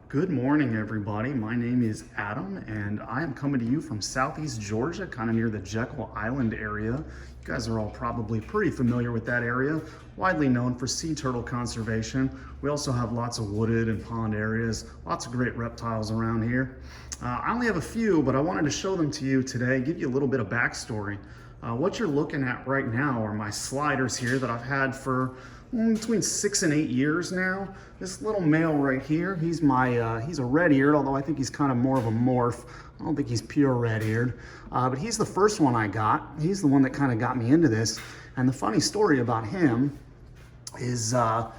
Good morning, everybody. My name is Adam, and I am coming to you from Southeast Georgia, kind of near the Jekyll Island area. You guys are all probably pretty familiar with that area, widely known for sea turtle conservation. We also have lots of wooded and pond areas, lots of great reptiles around here. I only have a few, but I wanted to show them to you today, give you a little bit of backstory. What you're looking at right now are my sliders here that I've had for between 6 and 8 years now. This little male right here, he's a red-eared, although I think he's kind of more of a morph. I don't think he's pure red-eared, but he's the first one I got. He's the one that kind of got me into this. And the funny story about him is, I'm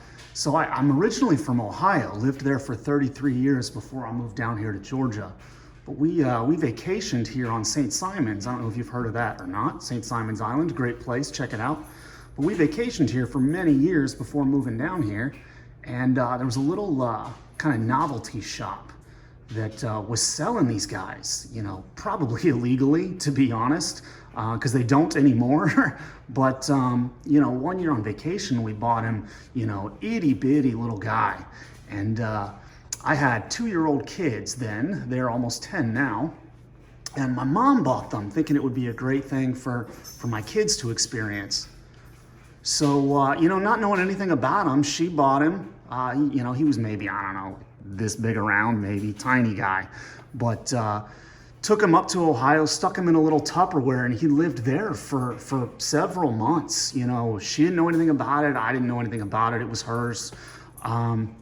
originally from Ohio, lived there for 33 years before I moved down here to Georgia. But we vacationed here on St. Simon's. I don't know if you've heard of that or not. St. Simon's Island, great place, check it out. But we vacationed here for many years before moving down here. And there was a little kind of novelty shop that was selling these guys, you know, probably illegally, to be honest, because they don't anymore. But, you know, one year on vacation, we bought him, you know, itty bitty little guy. And I had 2-year-old kids then, they're almost 10 now. And my mom bought them thinking it would be a great thing for my kids to experience. So, you know, not knowing anything about him, she bought him. You know, he was maybe, I don't know, this big around, maybe, tiny guy. But took him up to Ohio, stuck him in a little Tupperware, and he lived there for several months. You know, she didn't know anything about it. I didn't know anything about it. It was hers. And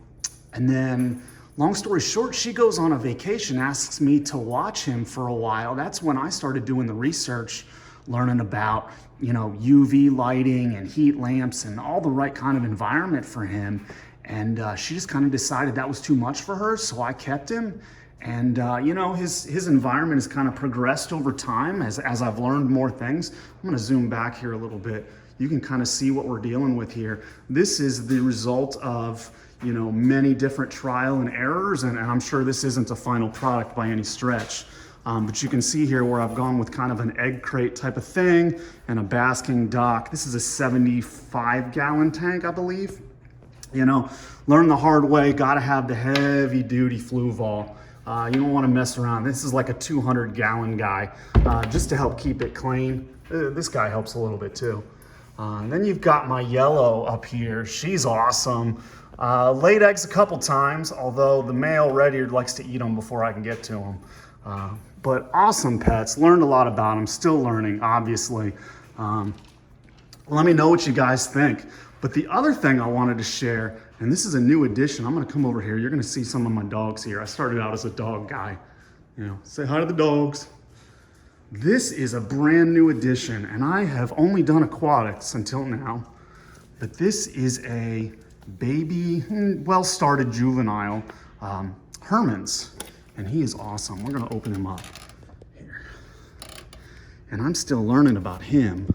then, long story short, she goes on a vacation, asks me to watch him for a while. That's when I started doing the research, learning about, you know, UV lighting and heat lamps and all the right kind of environment for him. And she just kind of decided that was too much for her, so I kept him. And, you know, his environment has kind of progressed over time as I've learned more things. I'm gonna zoom back here a little bit. You can kind of see what we're dealing with here. This is the result of, you know, many different trial and errors, and I'm sure this isn't a final product by any stretch. But you can see here where I've gone with kind of an egg crate type of thing and a basking dock. This is a 75-gallon tank, I believe. You know, learn the hard way, gotta have the heavy duty Fluval. You don't wanna mess around. This is like a 200-gallon guy, just to help keep it clean. This guy helps a little bit too. Then you've got my yellow up here. She's awesome. Laid eggs a couple times, although the male red-eared likes to eat them before I can get to them. But awesome pets, learned a lot about them, still learning, obviously. Let me know what you guys think. But the other thing I wanted to share, and this is a new addition, I'm gonna come over here, you're gonna see some of my dogs here. I started out as a dog guy. You know, say hi to the dogs. This is a brand new addition, and I have only done aquatics until now, but this is a baby, well-started juvenile Hermann's. And he is awesome. We're gonna open him up here. And I'm still learning about him,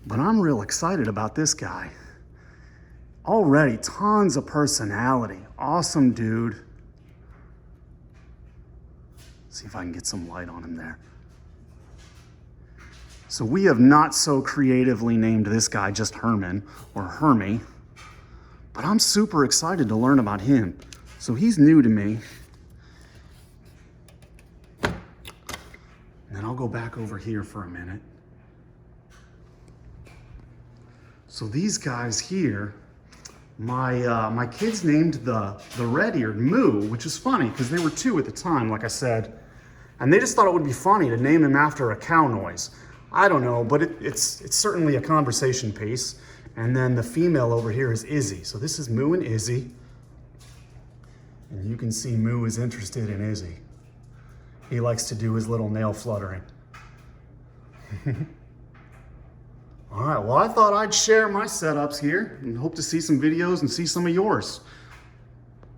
but I'm real excited about this guy. Already tons of personality. Awesome dude. See if I can get some light on him there. So we have not so creatively named this guy just Hermann or Hermie, but I'm super excited to learn about him. So he's new to me. And then I'll go back over here for a minute. So these guys here, my kids named the red-eared Moo, which is funny because they were 2 at the time, like I said. And they just thought it would be funny to name him after a cow noise. I don't know, but it's certainly a conversation piece. And then the female over here is Izzy. So this is Moo and Izzy. And you can see Moo is interested in Izzy. He likes to do his little nail fluttering. All right, well, I thought I'd share my setups here and hope to see some videos and see some of yours.